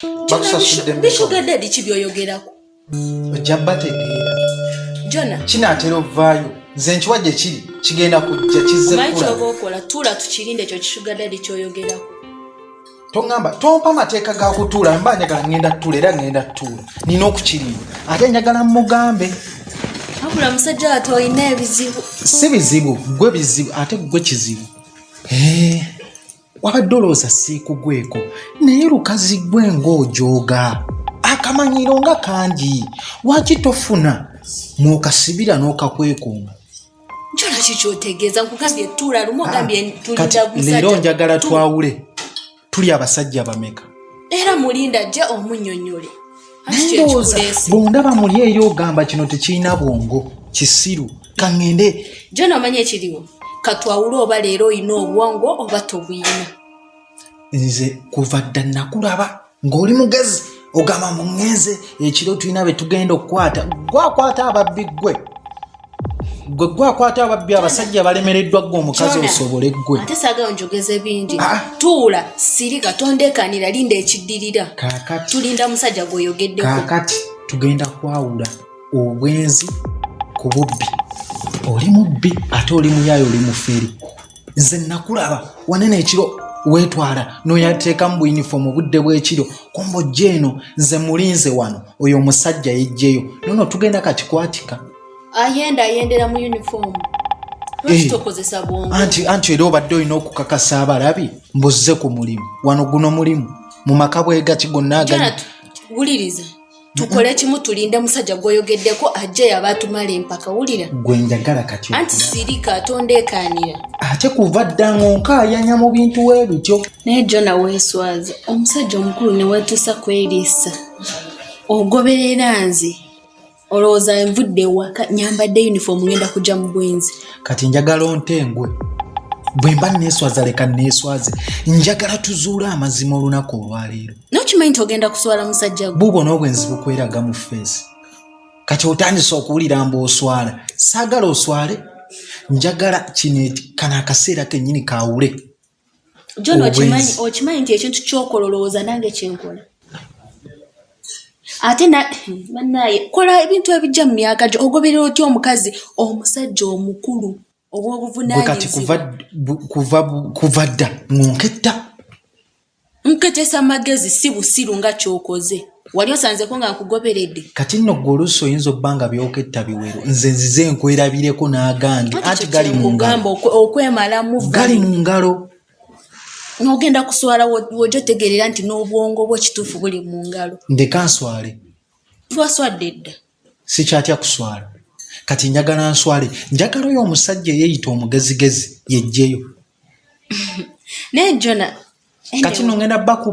Sugar daddy kibyoyogerako. Ojjaba tegeera. Jona. Kinaatera ovaayo. Nze nkiwadde kiri kigenda kujja kizze kula. Macho okola tula tukirinde ekyo sugar daddy kyoyogerako. Tongamba tompa mateeka ga kutuula mba njagala ngenda tuula era ngenda tuula. Nina okukirinda. Ate njagala mugambe. Akula musajja ato oyina ebizibu. Si bizibu, gwe bizibu ate gwe kizibu. Wabadde olowooza siikugweko naye lukazi gwe ng'ojooga akamanyiro nga kangi waki tofuna mwokasibira n'okakwekunga. Jona kikyotegeeza nkugambye tuula lumu ogambye tulinda musajja. Leero njagala twawule tuli abasajja bameka era mulinda ajja omunnyonnyole. Ndowooza bw'ondaba muli eri ogamba kino tekirina bwongo kisiru kaŋŋende. Jona omanye ekiriwo katwawule oba leero oyina obwongo oba tobuyina. Nze kuva dda nakulaba ng'oli mugezi ogamba muŋŋenze ekiro tulina be tugenda okukwata gwakwata ababbi gwe gwakwata ababbi abasajja balemereddwa gwe omukazi osobole gwe. Ate saagala njogeze bingi. Tuula sirika tondeekanira linda ekiddirira. Tulinda musajja gw'oyogeddeko. Kaakati tugenda kwawula obwenzi ku bubbi. Oli mubbi ate oli muyaayo oli mufeeri. Nze nakulaba wanene ekiro weetwala n'oyateekamu bu yunifoomu obudde bw'ekiro kombo jeeno nze mulinze wano oyo omusajja yejjeyo nono tugenda kati kwatika. Ayendera mu yunifoomu. Tokozesa bwongo. Anti era obadde olina okukakasa abalabi mbuzze ku mulimu wano guno mulimu mu maka bwegati gonna aganya. Wuliriza tukole kimu tulinde musajja gw'oyogeddeko ajje yaba atumala empaka wulira. Gwe njagala kati. Anti sirika atondeekanira. Ate kuva dda ng'onkaayanya mu bintu weebityo. Naye Jona weeswaza omusajja omukulu ne weetuusa kweriisa. Ogoberera nze. Olowooza nvudde ewaka nyambadde yunifoomu ngenda kujja mu bwenzi. Kati njagala ontengwe. Bwe mba neeswaza leka neeswaze. Njagala tuzuule amazima olunaku olwaleero. N'okimanyi nti ogenda kuswala musajja gwe. Buubwo n'obwenzi bukweraga mu feesi. Kati otandise okuwulira mbu oswala. Saagala oswale. Njagala kino kana akaseera kennyini kaawule. John okimanyi nti ekintu ky'okola olowooza nange kyenkola. Ate bannaye kola ebintu ebijja mu myaka gyo ogoberera otya omukazi omusajja omukulu obw'obuvunaanyizibwa. Kati kuva dda nketta. Nketesa magezi si busiru nga ky'okoze. Wali osanzeko nga nkugoberedde. Kati nno gwe oluusi oyinza obba nga byoketta biwero nze nzize nkwerabireko n'agange anti gali mu ngalo. Okwemalamu gali mu ngalo. N'ogenda kuswala wojja otegeerera nti n'obwongo bw'ekituufu buli mu ngalo. Ndeka nswale. Twaswadde dda. Sikyatya kuswala. Kati njagala nswale. Njagala oyo omusajja yeeyita omugezigezi yejjeyo. Naye Jona. Kati nno ngenda baku